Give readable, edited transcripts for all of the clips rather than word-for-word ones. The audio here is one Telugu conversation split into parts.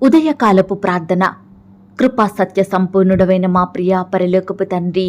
ఉదయకాలపు ప్రార్థన. కృపా సత్య సంపూర్ణుడవైన మా ప్రియ పరలోకపు తండ్రి,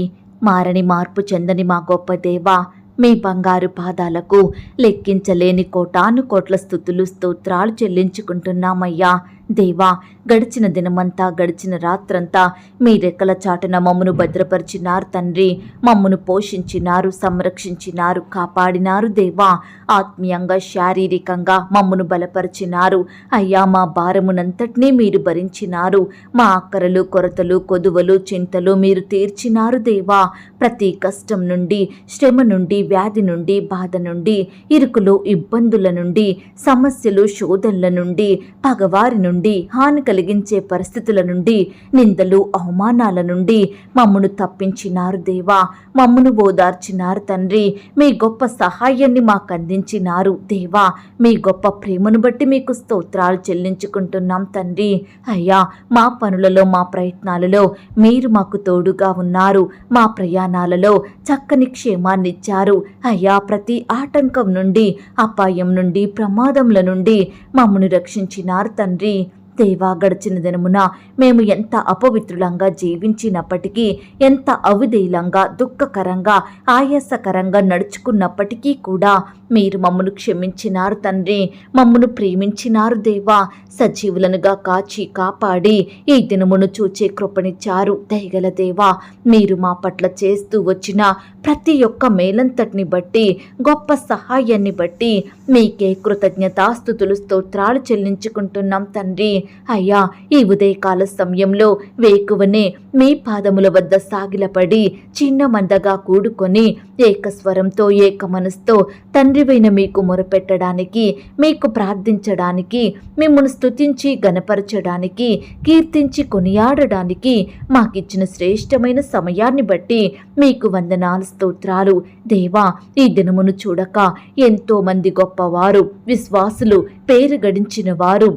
మారని మార్పు చెందని మా గొప్ప దేవా, మీ బంగారు పాదాలకు లెక్కించలేని కోటాను కోట్ల స్తుతులు స్తోత్రాలు చెల్లించుకుంటున్నామయ్యా. దేవా, గడిచిన దినమంతా గడిచిన రాత్రంతా మీ రెక్కల చాటున మమ్మను భద్రపరిచినారు తండ్రి. మమ్మను పోషించినారు, సంరక్షించినారు, కాపాడినారు దేవా. ఆత్మీయంగా శారీరకంగా మమ్మను బలపరిచినారు అయ్యా. మా భారమునంతటినీ మీరు భరించినారు. మా అక్కరలు, కొరతలు, కొదువలు, చింతలు మీరు తీర్చినారు దేవా. ప్రతి కష్టం నుండి, శ్రమ నుండి, వ్యాధి నుండి, బాధ నుండి, ఇరుకులు, ఇబ్బందుల నుండి, సమస్యలు, శోధనల నుండి, పగవారి నుండి, హాని కలిగించే పరిస్థితుల నుండి, నిందలు, అవమానాల నుండి మమ్మను తప్పించినారు దేవా. మమ్మను ఓదార్చినారు తండ్రి. మీ గొప్ప సహాయాన్ని మాకు అందించినారు దేవా. మీ గొప్ప ప్రేమను బట్టి మీకు స్తోత్రాలు చెల్లించుకుంటున్నాం తండ్రి. అయ్యా, మా పనులలో, మా ప్రయత్నాలలో మీరు మాకు తోడుగా ఉన్నారు. మా ప్రయాణాలలో చక్కని క్షేమాన్ని ఇచ్చారు అయ్యా. ప్రతి ఆటంకం నుండి, అపాయం నుండి, ప్రమాదముల నుండి మమ్మను రక్షించినారు తండ్రి. దేవా, గడిచిన దినమున మేము ఎంత అపవిత్రులంగా జీవించినప్పటికీ, ఎంత అవిధేయులంగా, దుఃఖకరంగా, ఆయాసకరంగా నడుచుకున్నప్పటికీ కూడా మీరు మమ్మను క్షమించినారు తండ్రి. మమ్మను ప్రేమించినారు దేవా. సజీవులనుగా కాచి కాపాడి ఈ దినమును చూచే కృపనిచ్చారు దయగల దేవా. మీరు మా పట్ల చేస్తూ వచ్చిన ప్రతి ఒక్క మేలంతటిని బట్టి, గొప్ప సహాయాన్ని బట్టి మీకే కృతజ్ఞతాస్తుతులు స్తోత్రాలు చెల్లించుకుంటున్నాం తండ్రి. అయ్యా, ఈ ఉదయకాల సమయంలో వేకువనే మీ పాదముల వద్ద సాగిలపడి చిన్న మందగా కూడుకొని ఏకస్వరంతో, ఏక మనసుతో తండ్రివైన మీకు మొరపెట్టడానికి, మీకు ప్రార్థించడానికి, మిమ్మల్ని స్తుతించి గణపరచడానికి, కీర్తించి కొనియాడడానికి మాకిచ్చిన శ్రేష్టమైన సమయాన్ని బట్టి మీకు వందనాలు, స్తోత్రాలు దేవా. ఈ దినమును చూడక ఎంతో మంది గొప్పవారు, విశ్వాసులు, పేరు గడించిన వారు,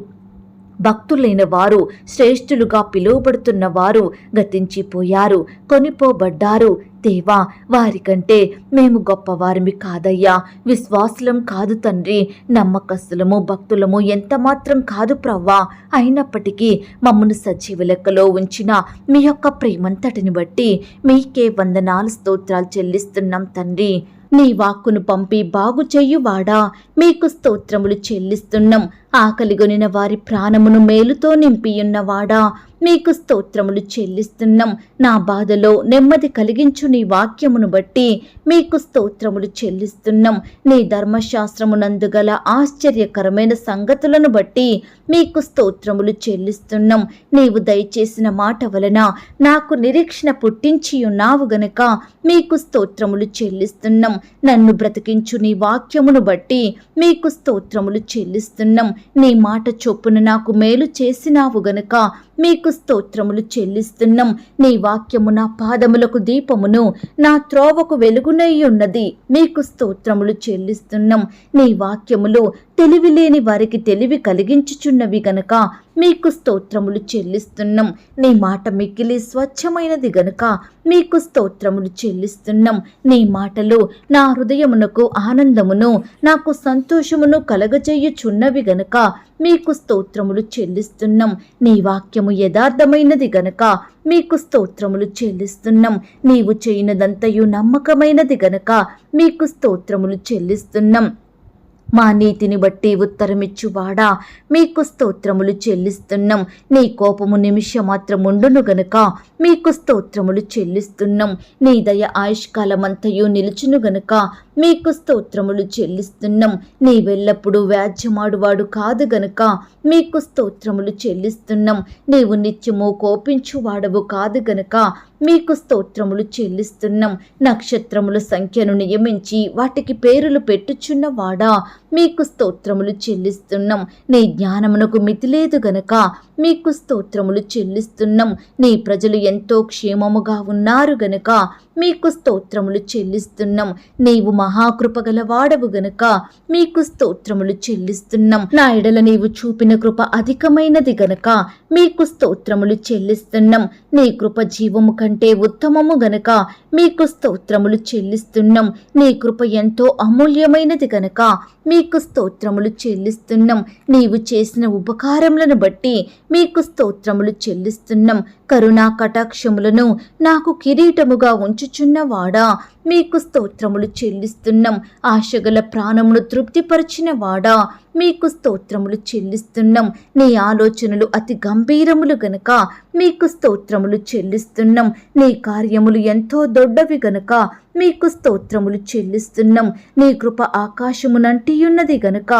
భక్తులైన వారు, శ్రేష్ఠులుగా పిలువబడుతున్న వారు గతించిపోయారు, కొనిపోబడ్డారు దేవా. వారికంటే మేము గొప్పవారిమి కాదయ్యా. విశ్వాసులం కాదు తండ్రి, నమ్మకస్తులము, భక్తులము ఎంత మాత్రం కాదు ప్రవ్వా. అయినప్పటికీ మమ్మను సజీవ లెక్కలో ఉంచిన మీ యొక్క ప్రేమంతటిని బట్టి మీకే వందనాలు, స్తోత్రాలు చెల్లిస్తున్నాం తండ్రి. నీ వాక్కును పంపి బాగు చెయ్యువాడా, మీకు స్తోత్రములు చెల్లిస్తున్నాం. ఆకలిగొనిన వారి ప్రాణమును మేలుతో నింపియున్నవాడా, మీకు స్తోత్రములు చెల్లిస్తున్నాం. నా బాధలో నెమ్మది కలిగించు నీ వాక్యమును బట్టి మీకు స్తోత్రములు చెల్లిస్తున్నాం. నీ ధర్మశాస్త్రమునందు గల ఆశ్చర్యకరమైన సంగతులను బట్టి మీకు స్తోత్రములు చెల్లిస్తున్నాం. నీవు దయచేసిన మాట వలన నాకు నిరీక్షణ పుట్టించి ఉన్నావు గనక మీకు స్తోత్రములు చెల్లిస్తున్నాం. నన్ను బ్రతికించు నీ వాక్యమును బట్టి మీకు స్తోత్రములు చెల్లిస్తున్నాం. నీ మాట చొప్పున నాకు మేలు చేసినావు గనక మీకు స్తోత్రములు చెల్లిస్తున్నాం. నీ వాక్యము నా పాదములకు దీపమును, నా త్రోవకు వెలుగునై ఉన్నది. మీకు స్తోత్రములు చెల్లిస్తున్నాం. నీ వాక్యములు తెలివి లేని వారికి తెలివి కలిగించుచున్నవి గనక మీకు స్తోత్రములు చెల్లిస్తున్నాం. నీ మాట మిక్కిలి స్వచ్ఛమైనది గనుక మీకు స్తోత్రములు చెల్లిస్తున్నాం. నీ మాటలు నా హృదయమునకు ఆనందమును, నాకు సంతోషమును కలగజేయుచున్నవి గనుక మీకు స్తోత్రములు చెల్లిస్తున్నాం. నీ వాక్యము యథార్థమైనది గనుక మీకు స్తోత్రములు చెల్లిస్తున్నాం. నీవు చేయనదంతయు నమ్మకమైనది గనుక మీకు స్తోత్రములు చెల్లిస్తున్నాం. మా నీతిని బట్టి ఉత్తరమిచ్చువాడా, మీకు స్తోత్రములు చెల్లిస్తున్నాం. నీ కోపము నిమిషమాత్రముండును గనుక మీకు స్తోత్రములు చెల్లిస్తున్నాం. నీ దయ ఆయుష్కాలమంతయు నిలుచును గనుక మీకు స్తోత్రములు చెల్లిస్తున్నాం. నీ వెల్లప్పుడు వ్యాజ్యమాడువాడు కాదు గనుక మీకు స్తోత్రములు చెల్లిస్తున్నాం. నీవు నిత్యము కోపించువాడవు కాదు గనుక మీకు స్తోత్రములు చెల్లిస్తున్నాం. నక్షత్రముల సంఖ్యను నియమించి వాటికి పేరులు పెట్టుచున్నవాడా, మీకు స్తోత్రములు చెల్లిస్తున్నాం. నీ జ్ఞానమునకు మితిలేదు గనక మీకు స్తోత్రములు చెల్లిస్తున్నాం. నీ ప్రజలు ఎంతో క్షేమముగా ఉన్నారు గనుక మీకు స్తోత్రములు చెల్లిస్తున్నాం. నీవు మా మహాకృపగల వాడవు గనుక మీకు స్తోత్రములు చెల్లిస్తున్నాం. నా ఎడల నీవు చూపిన కృప అధికమైనది గనుక మీకు స్తోత్రములు చెల్లిస్తున్నాం. నీ కృప జీవము కంటే ఉత్తమము గనుక మీకు స్తోత్రములు చెల్లిస్తున్నాం. నీ కృప ఎంతో అమూల్యమైనది గనుక మీకు స్తోత్రములు చెల్లిస్తున్నాం. నీవు చేసిన ఉపకారములను బట్టి మీకు స్తోత్రములు చెల్లిస్తున్నాం. కరుణా కటాక్షములను నాకు కిరీటముగా ఉంచుచున్నవాడా మీకు స్తోత్రములు చెల్లిస్తున్నాం. ఆశగల ప్రాణమును తృప్తిపరిచిన వాడా మీకు స్తోత్రములు చెల్లిస్తున్నాం. నీ ఆలోచనలు అతి గంభీరములు గనుక మీకు స్తోత్రములు చెల్లిస్తున్నాం. నీ కార్యములు ఎంతో దొడ్డవి గనుక మీకు స్తోత్రములు చెల్లిస్తున్నాం. నీ కృప ఆకాశమునంటియున్నది గనుక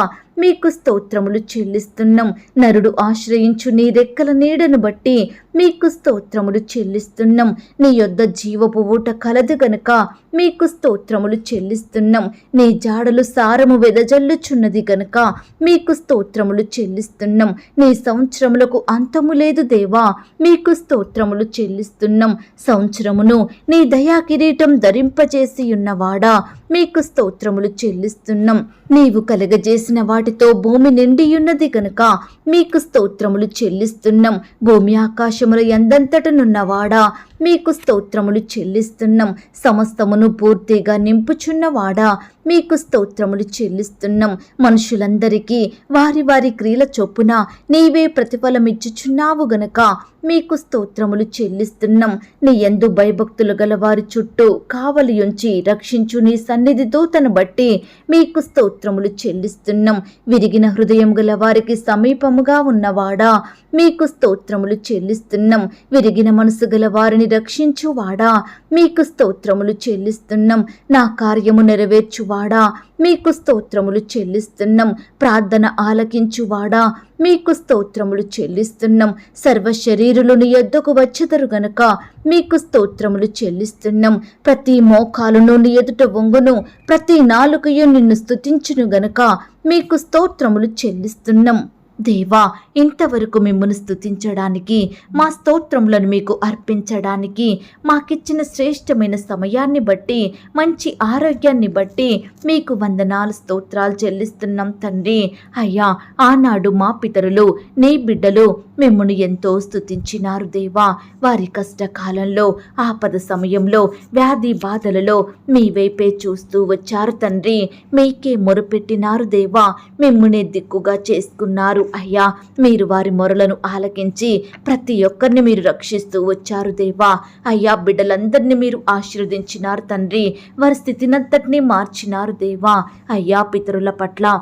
మీకు స్తోత్రములు చెల్లిస్తున్నాం. నరుడు ఆశ్రయించు నీ రెక్కల నీడను బట్టి మీకు స్తోత్రములు చెల్లిస్తున్నాం. నీ యొద్ద జీవపు ఊట కలదు గనుక మీకు స్తోత్రములు చెల్లిస్తున్నాం. నీ జాడలు సారము వెదజల్లుచున్నది గనుక మీకు స్తోత్రములు చెల్లిస్తున్నాం. నీ సంవత్సరములకు అంతము లేదు దేవా మీకు స్తోత్రములు చెల్లిస్తున్నాం. సంవత్సరమును నీ దయా కిరీటం ధరింపజేసి ఉన్నవాడా మీకు స్తోత్రములు చెల్లిస్తున్నాం. నీవు కలగజేసిన వాటితో భూమి నిండియున్నది గనుక మీకు స్తోత్రములు చెల్లిస్తున్నాం. భూమి ఆకాశముల ఎందంతటనున్నవాడా మీకు స్తోత్రములు చెల్లిస్తున్నాం. సమస్తమును పూర్తిగా నింపుచున్నవాడా మీకు స్తోత్రములు చెల్లిస్తున్నాం. మనుషులందరికీ వారి వారి క్రియల చొప్పున నీవే ప్రతిఫలమిచ్చుచున్నావు గనుక మీకు స్తోత్రములు చెల్లిస్తున్నాం. నీ యందు భయభక్తులు గల వారి చుట్టూ కావలి ఉంచి రక్షించు నీ సన్నిధి దూతను బట్టి మీకు స్తోత్రములు చెల్లిస్తున్నాం. విరిగిన హృదయం గల వారికి సమీపముగా ఉన్నవాడా మీకు స్తోత్రములు చెల్లిస్తున్నాం. విరిగిన మనసు గల వారిని రక్షించువాడా మీకు స్తోత్రములు చెల్లిస్తున్నాం. నా కార్యము నెరవేర్చువాడా మీకు స్తోత్రములు చెల్లిస్తున్నాం. ప్రార్థన ఆలకించువాడా మీకు స్తోత్రములు చెల్లిస్తున్నాం. సర్వ శరీరులు నీ యొద్దకు వచ్చెదరు గనుక మీకు స్తోత్రములు చెల్లిస్తున్నాం. ప్రతి మోకాలును నీ ఎదుట వంగును, ప్రతి నాలుకయు నిన్ను స్తుతించును గనుక మీకు స్తోత్రములు చెల్లిస్తున్నాం. దేవా ఇంతవరకు మిమ్మల్ని స్తుతించడానికి మా స్తోత్రములను మీకు అర్పించడానికి మాకిచ్చిన శ్రేష్టమైన సమయాన్ని బట్టి మంచి ఆరోగ్యాన్ని బట్టి మీకు వందనాలు స్తోత్రాలు చెల్లిస్తున్నాం తండ్రి. అయ్యా ఆనాడు మా పితరులు నీ బిడ్డలు మిమ్మల్ని ఎంతో స్తుతించినారు దేవా. వారి కష్టకాలంలో ఆపద సమయంలో వ్యాధి బాధలలో మీ వైపే చూస్తూ వచ్చారు తండ్రి. మీకే మొరపెట్టినారు దేవా. మిమ్మల్ని దిక్కుగా చేసుకున్నారు అయ్యా. మీరు వారి మొరలను ఆలకించి ప్రతి ఒక్కరిని మీరు రక్షిస్తూ వచ్చారు దేవా. అయ్యా బిడ్డలందరినీ మీరు ఆశీర్వదించినారు తండ్రి. వారి స్థితినంతటినీ మార్చినారు దేవా. అయ్యా పితరుల పట్ల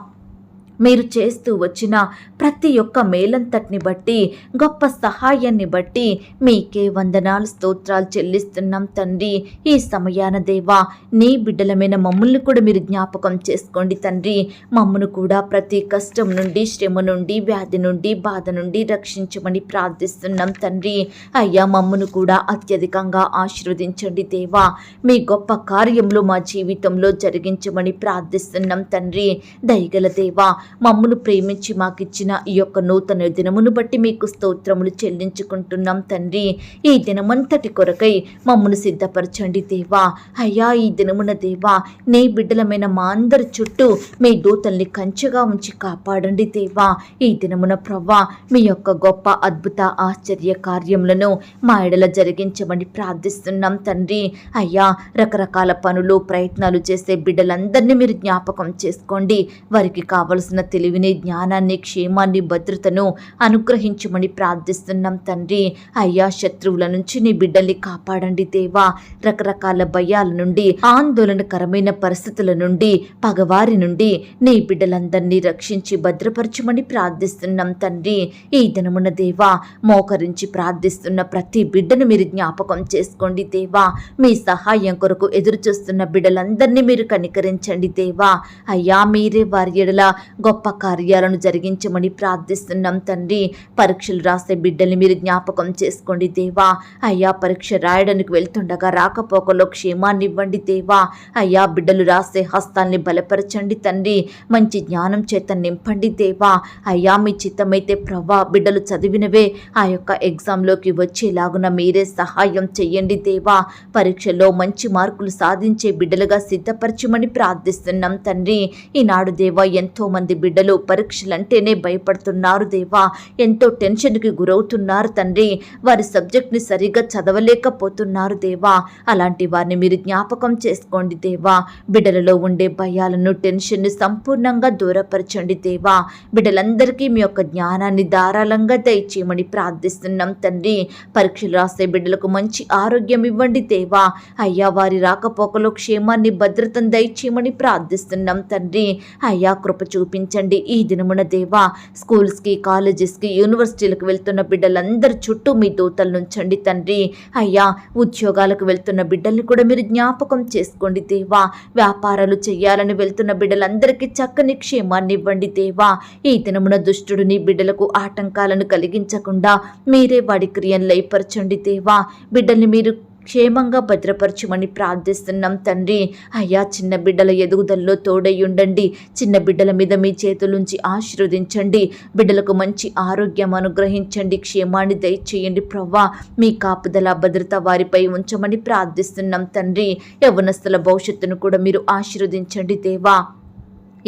మీరు చేస్తూ వచ్చిన ప్రతి ఒక్క మేలంతటిని బట్టి గొప్ప సహాయాన్ని బట్టి మీకే వందనాలు స్తోత్రాలు చెల్లిస్తున్నాం తండ్రి. ఈ సమయాన దేవా నీ బిడ్డలమైన మమ్మల్ని కూడా మీరు జ్ఞాపకం చేసుకోండి తండ్రి. మమ్మను కూడా ప్రతి కష్టం నుండి శ్రమ నుండి వ్యాధి నుండి బాధ నుండి రక్షించమని ప్రార్థిస్తున్నాం తండ్రి. అయ్యా మమ్మను కూడా అత్యధికంగా ఆశీర్వదించండి దేవా. మీ గొప్ప కార్యంలో మా జీవితంలో జరిగించమని ప్రార్థిస్తున్నాం తండ్రి. దయగల దేవా మమ్మను ప్రేమించి మాకిచ్చిన ఈ యొక్క నూతన దినమును బట్టి మీకు స్తోత్రములు చెల్లించుకుంటున్నాం తండ్రి. ఈ దినమంతటి కొరకై మమ్మను సిద్ధపరచండి దేవా. అయ్యా ఈ దినమున దేవా నీ బిడ్డలమైన మా అందరి చుట్టూ మీ దూతల్ని కంచెగా ఉంచి కాపాడండి దేవా. ఈ దినమున ప్రవ్వా మీ యొక్క గొప్ప అద్భుత ఆశ్చర్య కార్యములను మా ఎడల జరిగించమని ప్రార్థిస్తున్నాం తండ్రి. అయ్యా రకరకాల పనులు ప్రయత్నాలు చేసే బిడ్డలందరినీ మీరు జ్ఞాపకం చేసుకోండి. వారికి కావలసిన తెలివిని జ్ఞానాన్ని క్షేమాన్ని భద్రతను అనుగ్రహించమని ప్రార్థిస్తున్నాం తండ్రి. అయ్యా శత్రువుల నుంచి నీ బిడ్డల్ని కాపాడండి దేవా. రకరకాల భయాల నుండి ఆందోళనకరమైన పరిస్థితుల నుండి పగవారి నుండి నీ బిడ్డలందరినీ రక్షించి భద్రపరచమని ప్రార్థిస్తున్నాం తండ్రి. ఈ దినమున దేవా మోకరించి ప్రార్థిస్తున్న ప్రతి బిడ్డను మీరు జ్ఞాపకం చేసుకోండి దేవా. మీ సహాయం కొరకు ఎదురు చూస్తున్న బిడ్డలందరినీ మీరు కనికరించండి దేవా. అయ్యా మీరే వారి ఎడల గొప్ప కార్యాలను జరిగించమని ప్రార్థిస్తున్నాం తండ్రి. పరీక్షలు రాసే బిడ్డల్ని మీరు జ్ఞాపకం చేసుకోండి దేవా. అయ్యా పరీక్ష రాయడానికి వెళ్తుండగా రాకపోకలో క్షేమాన్ని ఇవ్వండి దేవా. అయ్యా బిడ్డలు రాసే హస్తాల్ని బలపరచండి తండ్రి. మంచి జ్ఞానం చేత నింపండి దేవా. అయ్యా మీ చిత్తమైతే ప్రభా బిడ్డలు చదివినవే ఆ యొక్క ఎగ్జామ్లోకి వచ్చేలాగున మీరే సహాయం చెయ్యండి దేవా. పరీక్షలో మంచి మార్కులు సాధించే బిడ్డలుగా సిద్ధపరచమని ప్రార్థిస్తున్నాం తండ్రి. ఈనాడు దేవా ఎంతో మంది బిడ్డలు పరీక్షలంటేనే భయపడుతున్నారు దేవా. ఎంతో టెన్షన్కి గురవుతున్నారు తండ్రి. వారి సబ్జెక్ట్ని సరిగా చదవలేకపోతున్నారు దేవా. అలాంటి వారిని మీరు జ్ఞాపకం చేసుకోండి దేవా. బిడ్డలలో ఉండే భయాలను టెన్షన్ని సంపూర్ణంగా దూరపరచండి దేవా. బిడ్డలందరికీ మీ యొక్క జ్ఞానాన్ని ధారాళంగా దయచేయమని ప్రార్థిస్తున్నాం తండ్రి. పరీక్షలు రాసే బిడ్డలకు మంచి ఆరోగ్యం ఇవ్వండి దేవా. అయ్యా వారి రాకపోకలో క్షేమాన్ని భద్రతను దయచేయమని ప్రార్థిస్తున్నాం తండ్రి. అయ్యా కృప చూపించండి ఈ దినమున దేవా. స్కూల్స్కి కాలేజెస్కి యూనివర్సిటీలకు వెళ్తున్న బిడ్డలందరి చుట్టూ మీ దూతలు ఉంచండి తండ్రి. అయ్యా ఉద్యోగాలకు వెళ్తున్న బిడ్డల్ని కూడా మీరు జ్ఞాపకం చేసుకోండి దేవా. వ్యాపారాలు చేయాలని వెళ్తున్న బిడ్డలందరికీ చక్కని క్షేమాన్ని ఇవ్వండి దేవా. ఈ దినమున దుష్టుడు నీ బిడ్డలకు ఆటంకాలను కలిగించకుండా మీరే వాడి క్రియను లయపరచండి దేవా. బిడ్డల్ని మీరు క్షేమంగా భద్రపరచమని ప్రార్థిస్తున్నాం తండ్రి. అయ్యా చిన్న బిడ్డల ఎదుగుదలలో తోడై ఉండండి. చిన్న బిడ్డల మీద మీ చేతులుంచి ఆశీర్వదించండి. బిడ్డలకు మంచి ఆరోగ్యం అనుగ్రహించండి. క్షేమాన్ని దయచేయండి ప్రవ్వా. మీ కాపుదల భద్రత వారిపై ఉంచమని ప్రార్థిస్తున్నాం తండ్రి. యవ్వనస్తుల భవిష్యత్తును కూడా మీరు ఆశీర్వదించండి దేవా.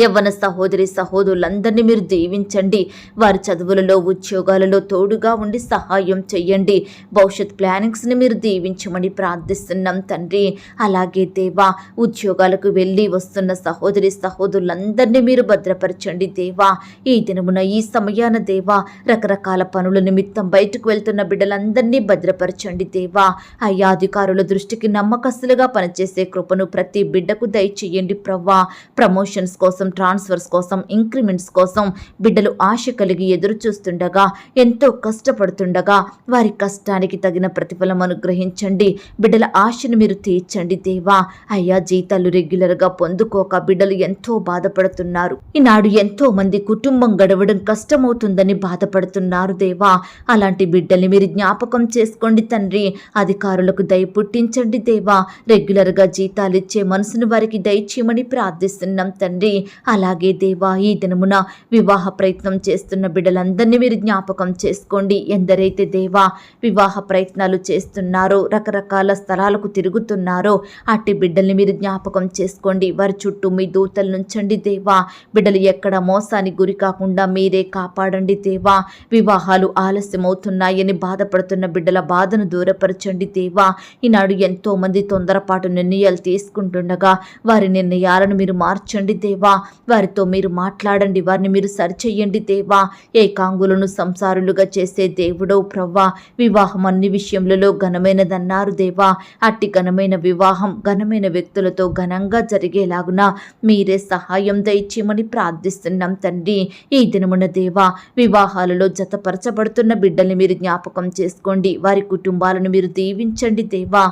యవ్వన సహోదరి సహోదరులందరినీ మీరు దీవించండి. వారి చదువులలో ఉద్యోగాలలో తోడుగా ఉండి సహాయం చెయ్యండి. భవిష్యత్ ప్లానింగ్స్ని మీరు దీవించమని ప్రార్థిస్తున్నాం తండ్రి. అలాగే దేవా ఉద్యోగాలకు వెళ్ళి వస్తున్న సహోదరి సహోదరులందరినీ మీరు భద్రపరచండి దేవా. ఈ దినమున ఈ సమయాన దేవా రకరకాల పనుల నిమిత్తం బయటకు వెళ్తున్న బిడ్డలందరినీ భద్రపరచండి దేవా. అయ్యా అధికారుల దృష్టికి నమ్మకస్తులుగా పనిచేసే కృపను ప్రతి బిడ్డకు దయచేయండి ప్రవ్వా. ప్రమోషన్స్ కోసం, ట్రాన్స్ఫర్స్ కోసం, ఇంక్రిమెంట్స్ కోసం బిడ్డలు ఆశ కలిగి ఎదురు చూస్తుండగా, ఎంతో కష్టపడుతుండగా వారి కష్టానికి తగిన ప్రతిఫలం అనుగ్రహించండి. బిడ్డల ఆశను మీరు తీర్చండి దేవా. అయ్యా జీతాలు రెగ్యులర్గా పొందుకోక బిడ్డలు ఎంతో బాధపడుతున్నారు. ఈనాడు ఎంతో మంది కుటుంబం గడవడం కష్టమవుతుందని బాధపడుతున్నారు దేవా. అలాంటి బిడ్డల్ని మీరు జ్ఞాపకం చేసుకోండి తండ్రి. అధికారులకు దయ పుట్టించండి దేవా. రెగ్యులర్గా జీతాలు ఇచ్చే మనసును వారికి దయచేయమని ప్రార్థిస్తున్నాం తండ్రి. అలాగే దేవా ఈ దినమున వివాహ ప్రయత్నం చేస్తున్న బిడ్డలందరినీ మీరు జ్ఞాపకం చేసుకోండి. ఎందరైతే దేవా వివాహ ప్రయత్నాలు చేస్తున్నారో, రకరకాల స్థలాలకు తిరుగుతున్నారో అట్టి బిడ్డల్ని మీరు జ్ఞాపకం చేసుకోండి. వారి చుట్టూ మీ దూతలు నుంచండి దేవా. బిడ్డలు ఎక్కడ మోసానికి గురి కాకుండా మీరే కాపాడండి దేవా. వివాహాలు ఆలస్యమవుతున్నాయని బాధపడుతున్న బిడ్డల బాధను దూరపరచండి దేవా. ఈనాడు ఎంతో మంది తొందరపాటు నిర్ణయాలు తీసుకుంటుండగా వారి నిర్ణయాలను మీరు మార్చండి దేవా. వారితో మీరు మాట్లాడండి. వారిని మీరు సరిచెయ్యండి దేవా. ఏకాంగులను సంసారులుగా చేసే దేవుడో ప్రవ్వా. వివాహం అన్ని విషయములలో ఘనమైనదన్నారు దేవా. అట్టి ఘనమైన వివాహం ఘనమైన వ్యక్తులతో ఘనంగా జరిగేలాగున మీరే సహాయం దయచేయమని ప్రార్థిస్తున్నాం తండ్రి. ఈ దినమున దేవా వివాహాలలో జతపరచబడుతున్న బిడ్డల్ని మీరు జ్ఞాపకం చేసుకోండి. వారి కుటుంబాలను మీరు దీవించండి దేవా.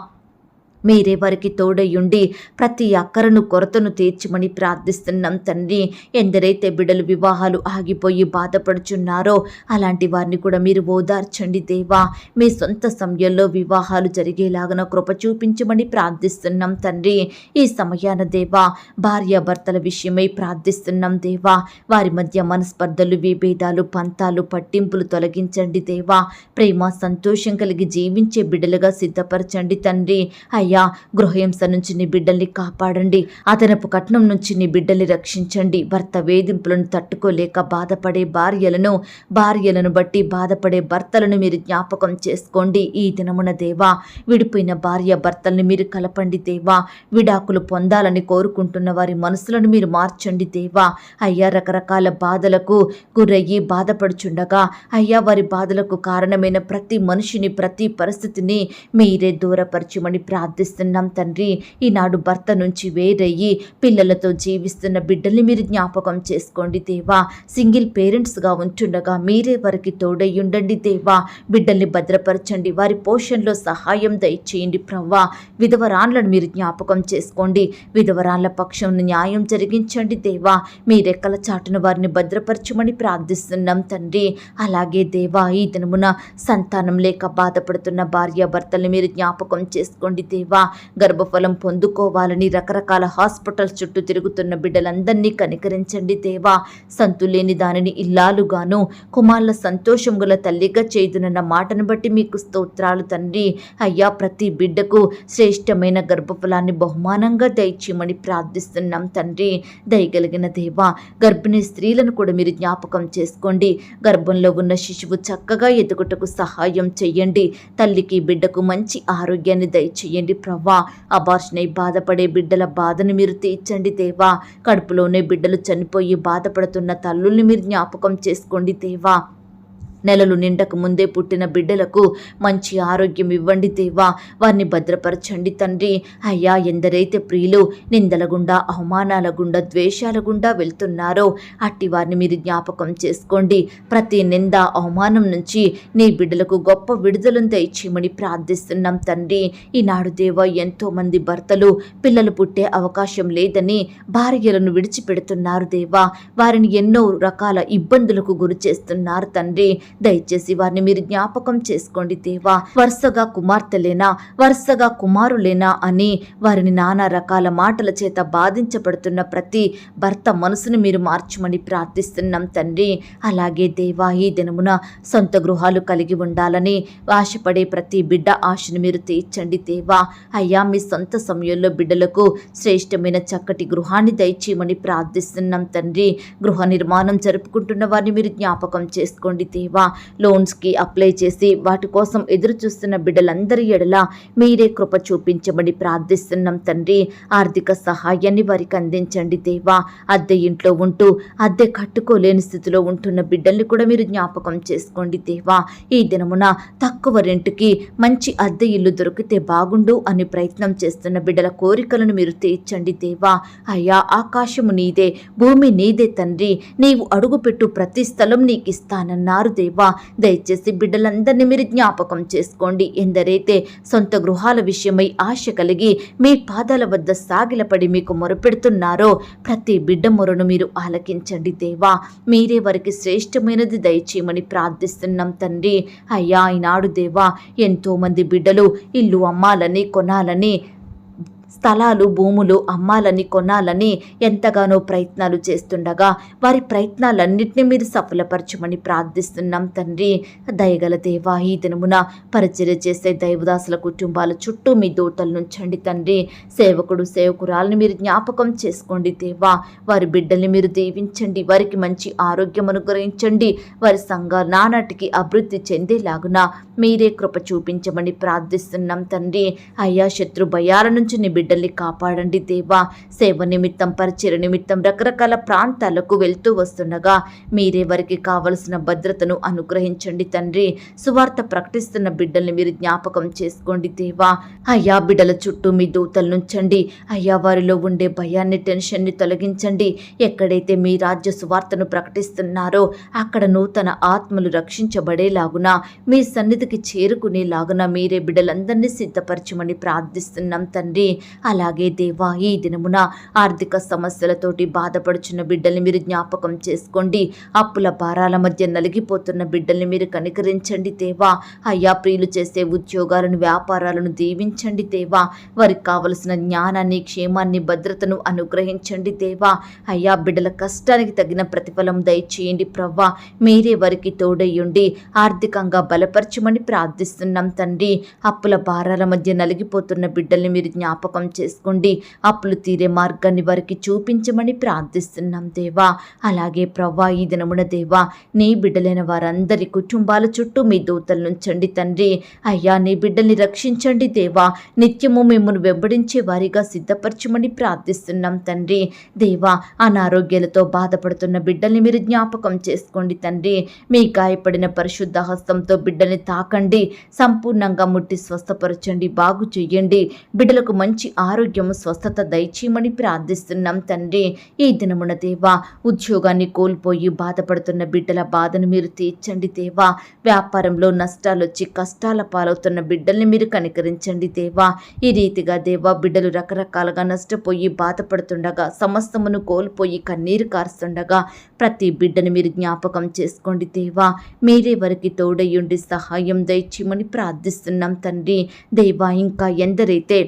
మీరే వారికి తోడయ్యుండి ప్రతి అక్కరను కొరతను తీర్చమని ప్రార్థిస్తున్నాం తండ్రి. ఎందరైతే బిడ్డలు వివాహాలు ఆగిపోయి బాధపడుచున్నారో అలాంటి వారిని కూడా మీరు ఓదార్చండి దేవా. మీ సొంత సమయంలో వివాహాలు జరిగేలాగన కృప చూపించమని ప్రార్థిస్తున్నాం తండ్రి. ఈ సమయాన దేవా భార్యాభర్తల విషయమై ప్రార్థిస్తున్నాం దేవా. వారి మధ్య మనస్పర్ధలు, విభేదాలు, పంతాలు, పట్టింపులు తొలగించండి దేవా. ప్రేమ సంతోషం కలిగి జీవించే బిడ్డలుగా సిద్ధపరచండి తండ్రి. అయ్యా గృహహింస నుంచి నీ బిడ్డల్ని కాపాడండి. అదనపు కట్నం నుంచి నీ బిడ్డల్ని రక్షించండి. భర్త వేధింపులను తట్టుకోలేక బాధపడే భార్యలను బట్టి బాధపడే భర్తలను మీరు జ్ఞాపకం చేసుకోండి. ఈ దినమున దేవా విడిపోయిన భార్య భర్తల్ని మీరు కలపండి దేవా. విడాకులు పొందాలని కోరుకుంటున్న వారి మనసులను మీరు మార్చండి దేవా. అయ్యా రకరకాల బాధలకు గురయ్యి బాధపడుచుండగా అయ్యా వారి బాధలకు కారణమైన ప్రతి మనిషిని, ప్రతి పరిస్థితిని మీరే దూరపరచమని ప్రార్థిస్తున్నాం ప్రార్థిస్తున్నాం తండ్రి. ఈనాడు భర్త నుంచి వేరయ్యి పిల్లలతో జీవిస్తున్న బిడ్డల్ని మీరు జ్ఞాపకం చేసుకోండి దేవా. సింగిల్ పేరెంట్స్గా ఉంటుండగా మీరే వారికి తోడై ఉండండి దేవా. బిడ్డల్ని భద్రపరచండి, వారి పోషణలో సహాయం దయచేయండి ప్రవ్వా. విధవరాన్లను మీరు జ్ఞాపకం చేసుకోండి, విధవరాన్ల పక్షం న్యాయం జరిగించండి దేవా. మీ రెక్కల చాటున వారిని భద్రపరచమని ప్రార్థిస్తున్నాం తండ్రి. అలాగే దేవా, ఈ దినమున సంతానం లేక బాధపడుతున్న భార్యాభర్తల్ని మీరు జ్ఞాపకం చేసుకోండి దేవా. గర్భఫలం పొందుకోవాలని రకరకాల హాస్పిటల్స్ చుట్టూ తిరుగుతున్న బిడ్డలందరినీ కనికరించండి దేవా. సంతులేని దానిని ఇల్లాలుగాను, కుమారుల సంతోషం గల తల్లిగా చేయుదునన్న మాటను బట్టి మీకు స్తోత్రాలు తండ్రి. అయ్యా, ప్రతి బిడ్డకు శ్రేష్టమైన గర్భఫలాన్ని బహుమానంగా దయచేయమని ప్రార్థిస్తున్నాం తండ్రి. దయగలిగిన దేవా, గర్భిణీ స్త్రీలను కూడా మీరు జ్ఞాపకం చేసుకోండి. గర్భంలో ఉన్న శిశువు చక్కగా ఎదుగుటకు సహాయం చెయ్యండి. తల్లికి బిడ్డకు మంచి ఆరోగ్యాన్ని దయచేయండి ప్రవ్వా. అబార్షన్ అయి బాధపడే బిడ్డల బాధను మీరు తీర్చండి దేవా. కడుపులోనే బిడ్డలు చనిపోయి బాధపడుతున్న తల్లుల్ని మీరు జ్ఞాపకం చేసుకోండి దేవా. నెలలు నిండక ముందే పుట్టిన బిడ్డలకు మంచి ఆరోగ్యం ఇవ్వండి దేవా. వారిని భద్రపరచండి తండ్రి. అయ్యా, ఎందరైతే ప్రియులు నిందల గుండా, అవమానాల గుండా, ద్వేషాల గుండా వెళ్తున్నారో అట్టి వారిని మీరు జ్ఞాపకం చేసుకోండి. ప్రతి నింద, అవమానం నుంచి నీ బిడ్డలకు గొప్ప విడుదలను దయచేయమని ప్రార్థిస్తున్నాం తండ్రి. ఈనాడు దేవా, ఎంతోమంది భర్తలు పిల్లలు పుట్టే అవకాశం లేదని భార్యలను విడిచిపెడుతున్నారు దేవా. వారిని ఎన్నో రకాల ఇబ్బందులకు గురి చేస్తున్నారు తండ్రి. దయచేసి వారిని మీరు జ్ఞాపకం చేసుకోండి దేవా. వరుసగా కుమార్తెలేనా, వరుసగా కుమారులేనా అని వారిని నానా రకాల మాటల చేత బాధించబడుతున్న ప్రతి భర్త మనసును మీరు మార్చమని ప్రార్థిస్తున్నాం తండ్రి. అలాగే దేవా, ఈ దినమున సొంత గృహాలు కలిగి ఉండాలని ఆశపడే ప్రతి బిడ్డ ఆశను మీరు తీర్చండి దేవా. అయ్యా, మీ సొంత సమయంలో బిడ్డలకు శ్రేష్టమైన చక్కటి గృహాన్ని దయచేయమని ప్రార్థిస్తున్నాం తండ్రి. గృహ నిర్మాణం జరుపుకుంటున్న వారిని మీరు జ్ఞాపకం చేసుకోండి దేవా. లోన్స్కి అప్లై చేసి వాటి కోసం ఎదురు చూస్తున్న బిడ్డలందరి ఎడల మీరే కృప చూపించమని ప్రార్థిస్తున్నాం తండ్రి. ఆర్థిక సహాయాన్ని వారికి అందించండి దేవా. అద్దె ఇంట్లో ఉంటూ అద్దె కట్టుకోలేని స్థితిలో ఉంటున్న బిడ్డల్ని కూడా మీరు జ్ఞాపకం చేసుకోండి దేవా. ఈ దినమున తక్కువ రెంటుకి మంచి అద్దె ఇల్లు దొరికితే బాగుండు అని ప్రయత్నం చేస్తున్న బిడ్డల కోరికలను మీరు తీర్చండి దేవా. అయ్యా, ఆకాశము నీదే, భూమి నీదే తండ్రి. నీవు అడుగుపెట్టు ప్రతి స్థలం నీకు ఇస్తానన్నారు దేవా. దయచేసి బిడ్డలందరినీ మీరు జ్ఞాపకం చేసుకోండి. ఎందరైతే సొంత గృహాల విషయమై ఆశ కలిగి మీ పాదాల వద్ద సాగిలపడి మీకు మొరపెడుతున్నారో ప్రతి బిడ్డ మొరను మీరు ఆలకించండి దేవా. మీరే వారికి శ్రేష్టమైనది దయచేయమని ప్రార్థిస్తున్నాం తండ్రి. అయ్యా, ఈనాడు దేవా, ఎంతోమంది బిడ్డలు ఇల్లు అమ్మాలని, కొనాలని, స్థలాలు, భూములు అమ్మాలని, కొనాలని ఎంతగానో ప్రయత్నాలు చేస్తుండగా వారి ప్రయత్నాలన్నింటినీ మీరు సఫలపరచమని ప్రార్థిస్తున్నాం తండ్రి. దయగల దేవా, ఈ దినమున పరిచర్య చేసే దైవదాసుల కుటుంబాల చుట్టూ మీ దూతలు నుంచండి తండ్రి. సేవకుడు, సేవకురాలని మీరు జ్ఞాపకం చేసుకోండి దేవా. వారి బిడ్డల్ని మీరు దీవించండి, వారికి మంచి ఆరోగ్యం అనుగ్రహించండి. వారి సంఘాలు నానాటికి అభివృద్ధి చెందేలాగున మీరే కృప చూపించమని ప్రార్థిస్తున్నాం తండ్రి. అయ్యా, శత్రు భయాల నుంచి నీ బిడ్డల్ని కాపాడండి దేవా. సేవ నిమిత్తం, పరిచర్య నిమిత్తం రకరకాల ప్రాంతాలకు వెళ్తూ వస్తుండగా మీరే వారికి కావలసిన భద్రతను అనుగ్రహించండి తండ్రి. సువార్త ప్రకటిస్తున్న బిడ్డల్ని మీరు జ్ఞాపకం చేసుకోండి దేవా. అయ్యా, బిడ్డల చుట్టూ మీ దూతలు నుంచండి. అయ్యా, వారిలో ఉండే భయాన్ని, టెన్షన్ని తొలగించండి. ఎక్కడైతే మీ రాజ్య సువార్తను ప్రకటిస్తున్నారో అక్కడ నూతన ఆత్మలు రక్షించబడేలాగున, మీ సన్నిధికి చేరుకునేలాగున మీరే బిడ్డలందరినీ సిద్ధపరచమని ప్రార్థిస్తున్నాం తండ్రి. అలాగే దేవా, ఈ దినమున ఆర్థిక సమస్యలతోటి బాధపడుచున్న బిడ్డల్ని మీరు జ్ఞాపకం చేసుకోండి. అప్పుల భారాల మధ్య నలిగిపోతున్న బిడ్డల్ని మీరు కనికరించండి దేవా. అయ్యా, ప్రియులు చేసే ఉద్యోగాలను, వ్యాపారాలను దీవించండి దేవా. వారికి కావలసిన జ్ఞానాన్ని, క్షేమాన్ని, భద్రతను అనుగ్రహించండి దేవా. అయ్యా, బిడ్డల కష్టానికి తగిన ప్రతిఫలం దయచేయండి ప్రవ్వా. మీరే వారికి తోడయ్యుండి ఆర్థికంగా బలపరచమని ప్రార్థిస్తున్నాం తండ్రి. అప్పుల భారాల మధ్య నలిగిపోతున్న బిడ్డల్ని మీరు జ్ఞాపకం జ్ఞాపకం చేసుకోండి. అప్పులు తీరే మార్గాన్ని వారికి చూపించమని ప్రార్థిస్తున్నాం దేవా. అలాగే ప్రవ్వా ఈ దినమున దేవా నీ బిడ్డలైన వారందరి కుటుంబాల చుట్టూ మీ దూతలు నుంచండి తండ్రి. అయ్యా నీ బిడ్డల్ని రక్షించండి దేవా. నిత్యము మిమ్మల్ని వెంబడించే వారిగా సిద్ధపరచమని ప్రార్థిస్తున్నాం తండ్రి. దేవా అనారోగ్యాలతో బాధపడుతున్న బిడ్డల్ని మీరు జ్ఞాపకం చేసుకోండి తండ్రి. మీ గాయపడిన పరిశుద్ధ హస్తంతో బిడ్డల్ని తాకండి, సంపూర్ణంగా ముట్టి స్వస్థపరచండి, బాగు చెయ్యండి. బిడ్డలకు మంచి ఆరోగ్యము స్వస్థత దయచేయమని ప్రార్థిస్తున్నాం తండ్రి. ఈ దినమున దేవా ఉద్యోగాన్ని కోల్పోయి బాధపడుతున్న బిడ్డల బాధను మీరు తీర్చండి దేవా. వ్యాపారంలో నష్టాలు వచ్చి కష్టాల పాలవుతున్న బిడ్డల్ని మీరు కనికరించండి దేవా. ఈ రీతిగా దేవా బిడ్డలు రకరకాలుగా నష్టపోయి బాధపడుతుండగా, సమస్తమును కోల్పోయి కన్నీరు కారుస్తుండగా ప్రతి బిడ్డను మీరు జ్ఞాపకం చేసుకోండి దేవా. మీరే వారికి తోడయ్యుండి సహాయం దయచేయమని ప్రార్థిస్తున్నాం తండ్రి. దేవా ఇంకా ఎందరైతే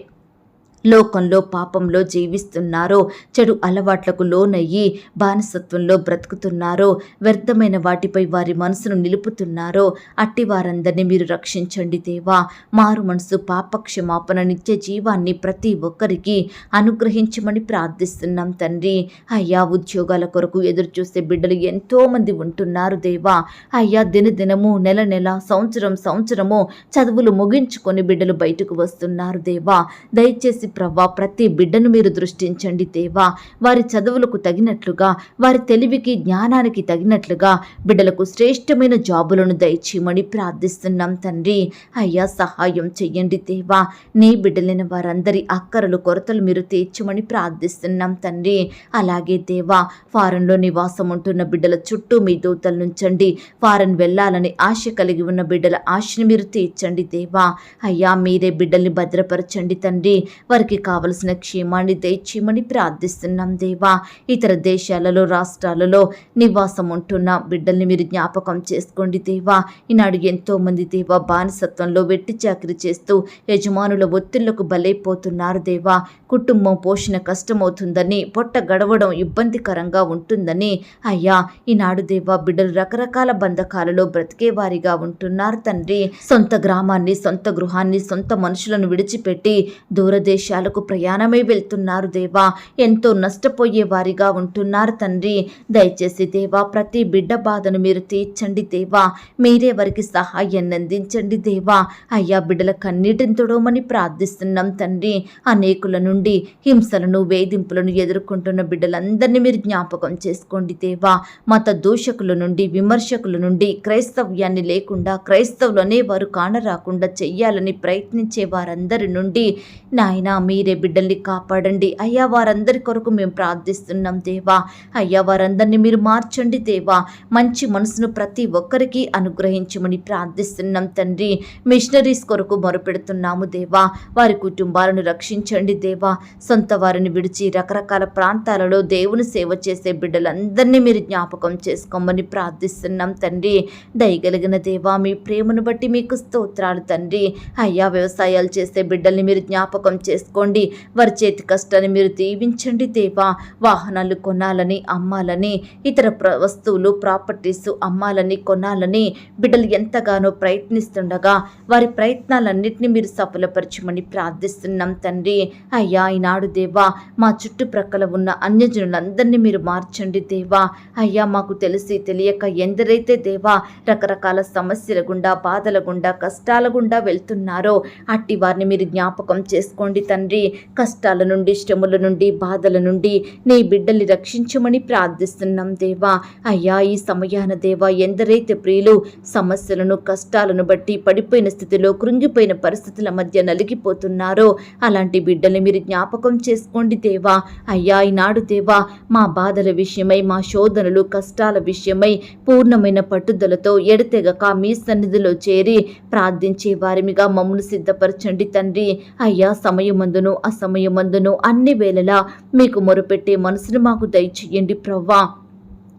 లోకంలో పాపంలో జీవిస్తున్నారో, చెడు అలవాట్లకు లోనయ్యి బానిసత్వంలో బ్రతుకుతున్నారో, వ్యర్థమైన వాటిపై వారి మనసును నిలుపుతున్నారో అట్టి వారందరినీ మీరు రక్షించండి దేవా. మారు మనసు, పాపక్షమాపణ, నిత్య జీవాన్ని ప్రతి ఒక్కరికి అనుగ్రహించమని ప్రార్థిస్తున్నాం తండ్రి. అయ్యా ఉద్యోగాల కొరకు ఎదురు చూసే బిడ్డలు ఎంతోమంది ఉంటున్నారు దేవా. అయ్యా దినదినము, నెల నెల, సంవత్సరము చదువులు ముగించుకొని బిడ్డలు బయటకు వస్తున్నారు దేవా. దయచేసి ప్రవ్వా ప్రతి బిడ్డను మీరు దృష్టించండి దేవా. వారి చదువులకు తగినట్లుగా, వారి తెలివికి జ్ఞానానికి తగినట్లుగా బిడ్డలకు శ్రేష్టమైన జాబులను దయచేయమని ప్రార్థిస్తున్నాం తండ్రి. అయ్యా సహాయం చెయ్యండి దేవా. నీ బిడ్డలైన వారందరి అక్కరలు కొరతలు మీరు తీర్చమని ప్రార్థిస్తున్నాం తండ్రి. అలాగే దేవా ఫారెన్లో నివాసం ఉంటున్న బిడ్డల చుట్టూ మీ దూతల నుంచండి. ఫారెన్ వెళ్ళాలని ఆశ కలిగి ఉన్న బిడ్డల ఆశని మీరు తీర్చండి దేవా. అయ్యా మీరే బిడ్డల్ని భద్రపరచండి తండ్రి. వారికి కావలసిన క్షేమాన్ని దయచేయమని ప్రార్థిస్తున్నాం దేవా. ఇతర దేశాలలో, రాష్ట్రాలలో నివాసం ఉంటున్న బిడ్డల్ని మీరు జ్ఞాపకం చేసుకోండి దేవా. ఈనాడు ఎంతో మంది దేవా బానిసత్వంలో వెట్టి చాకిరి చేస్తూ యజమానుల ఒత్తిళ్లకు బలైపోతున్నారు దేవా. కుటుంబం పోషణ కష్టమవుతుందని, పొట్ట గడవడం ఇబ్బందికరంగా ఉంటుందని అయ్యా ఈనాడు దేవా బిడ్డలు రకరకాల బంధకాలలో బ్రతికేవారిగా ఉంటున్నారు తండ్రి. సొంత గ్రామాన్ని, సొంత గృహాన్ని, సొంత మనుషులను విడిచిపెట్టి దూరదేశాలకు ప్రయాణమై వెళ్తున్నారు దేవా. ఎంతో నష్టపోయే వారిగా ఉంటున్నారు తండ్రి. దయచేసి దేవా ప్రతి బిడ్డ బాధను మీరు తీర్చండి దేవా. మీరే వారికి సహాయాన్ని అందించండి దేవా. అయ్యా బిడ్డల కన్నీటిని తొడవమని ప్రార్థిస్తున్నాం తండ్రి. అనేకుల నుండి హింసలను, వేధింపులను ఎదుర్కొంటున్న బిడ్డలందరినీ మీరు జ్ఞాపకం చేసుకోండి దేవా. మత దూషకుల నుండి, విమర్శకుల నుండి, క్రైస్తవ్యాన్ని లేకుండా, క్రైస్తవులనే వారు కానరాకుండా చెయ్యాలని ప్రయత్నించే వారందరి నుండి నాయనా మీరే బిడ్డల్ని కాపాడండి అయ్యా. వారందరి కొరకు మేము ప్రార్థిస్తున్నాం దేవా. అయ్యా వారందరినీ మీరు మార్చండి దేవా. మంచి మనసును ప్రతి ఒక్కరికి అనుగ్రహించమని ప్రార్థిస్తున్నాం తండ్రి. మిషనరీస్ కొరకు మొరపెడుతున్నాము దేవా. వారి కుటుంబాలను రక్షించండి దేవా. సొంత వారిని విడిచి రకరకాల ప్రాంతాలలో దేవుని సేవ చేసే బిడ్డలందరినీ మీరు జ్ఞాపకం చేసుకోమని ప్రార్థిస్తున్నాం తండ్రి. దయగలిగిన దేవా మీ ప్రేమను బట్టి మీకు స్తోత్రాలు తండ్రి. అయ్యా వ్యవసాయాలు చేసే బిడ్డల్ని మీరు జ్ఞాపకం చేసుకోండి. వారి చేతి కష్టాన్ని మీరు దీవించండి దేవా. వాహనాలు కొనాలని, అమ్మాలని, ఇతర వస్తువులు, ప్రాపర్టీస్ అమ్మాలని, కొనాలని బిడ్డలు ఎంతగానో ప్రయత్నిస్తుండగా వారి ప్రయత్నాలన్నింటినీ మీరు సఫలపరచమని ప్రార్థిస్తున్నాం తండ్రి. అయ్యా ఈనాడు దేవా మా చుట్టుప్రక్కల ఉన్న అన్యజనులందరినీ మీరు మార్చండి దేవా. అయ్యా మాకు తెలిసి తెలియక ఎందరైతే దేవా రకరకాల సమస్యల గుండా, బాధల గుండా, కష్టాల గుండా వెళ్తున్నారో అట్టి వారిని మీరు జ్ఞాపకం చేసుకోండి తండ్రి. కష్టాల నుండి, శ్రమల నుండి, బాధల నుండి నీ బిడ్డల్ని రక్షించమని ప్రార్థిస్తున్నాం దేవా. అయ్యా ఈ సమయాన దేవా ఎందరైతే ప్రియులు సమస్యలను, కష్టాలను బట్టి పడిపోయిన స్థితిలో, కృంగిపోయిన పరిస్థితుల మధ్య నలిగిపోతున్నారో అలాంటి బిడ్డల్ని మీరు జ్ఞాపకం చేసుకోండి దేవా. అయ్యా ఈనాడు దేవా మా బాధల విషయమై, మా శోధనలు, కష్టాల విషయమై పూర్ణమైన పట్టుదలతో ఎడతెగక మీ సన్నిధిలో చేరి ప్రార్థించే వారిమిగా మమ్మల్ని సిద్ధపరచండి తండ్రి. అయ్యా సమయమందును, అసమయమందును, అన్ని వేళలా మీకు మొరపెట్టే మనసును మాకు దయచేయండి ప్రవ్వా.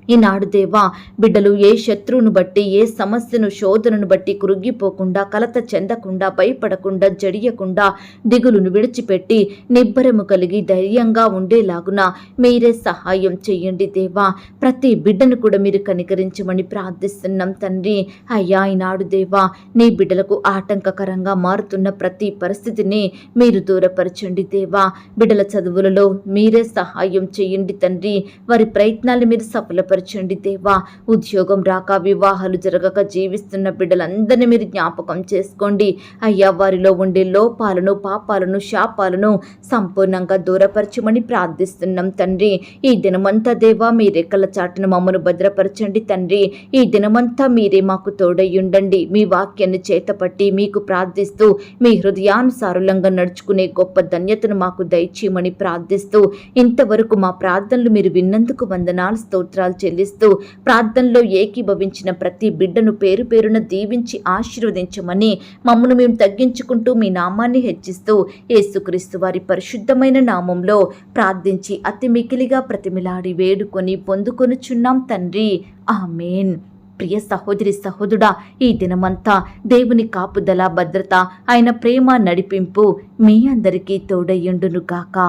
ఈనాడు దేవా, బిడ్డలు ఏ శత్రువును బట్టి, ఏ సమస్యను, శోధనను బట్టి కృంగిపోకుండా, కలత చెందకుండా, భయపడకుండా, జడియకుండా, దిగులును విడిచిపెట్టి నిబ్బరము కలిగి ధైర్యంగా ఉండేలాగున మీరే సహాయం చేయండి దేవా. ప్రతి బిడ్డను కూడా మీరు కనికరించమని ప్రార్థిస్తున్నాం తండ్రి. అయ్యా, ఈనాడు దేవా, నీ బిడ్డలకు ఆటంకకరంగా మారుతున్న ప్రతి పరిస్థితిని మీరు దూరపరచండి దేవా. బిడ్డల చదువులలో మీరే సహాయం చేయండి తండ్రి. వారి ప్రయత్నాలు మీరు సఫలపరచండి దేవా. ఉద్యోగం రాక, వివాహాలు జరగక జీవిస్తున్న బిడ్డలందరినీ మీరు జ్ఞాపకం చేసుకోండి అయ్యా. వారిలో ఉండే లోపాలను, పాపాలను, శాపాలను సంపూర్ణంగా దూరపరచమని ప్రార్థిస్తున్నాం తండ్రి. ఈ దినమంతా దేవా, మీ రెక్కల చాటున మమ్మను భద్రపరచండి తండ్రి. ఈ దినమంతా మీరే మాకు తోడయ్యుండండి. మీ వాక్యాన్ని చేతపట్టి మీకు ప్రార్థిస్తూ మీ హృదయానుసారులంగా నడుచుకునే గొప్ప ధన్యతను మాకు దయచేయమని ప్రార్థిస్తూ, ఇంతవరకు మా ప్రార్థనలు మీరు విన్నందుకు వందనాలు, స్తోత్రాలు చెల్లిస్తూ, ప్రార్థనలో ఏకీభవించిన ప్రతి బిడ్డను పేరు పేరున దీవించి ఆశీర్వదించమని మమ్మను మేము తగ్గించుకుంటూ మీ నామాన్ని హెచ్చిస్తూ యేసుక్రీస్తు వారి పరిశుద్ధమైన నామంలో ప్రార్థించి అతి మికిలిగా ప్రతిమిలాడి వేడుకొని పొందుకొనుచున్నాం తండ్రి. ఆమేన్. ప్రియ సహోదరి, సహోదరుడా, ఈ దినమంతా దేవుని కాపుదల, భద్రత, ఆయన ప్రేమ, నడిపింపు మీ అందరికీ తోడయ్యుండును గాక.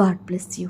God bless you.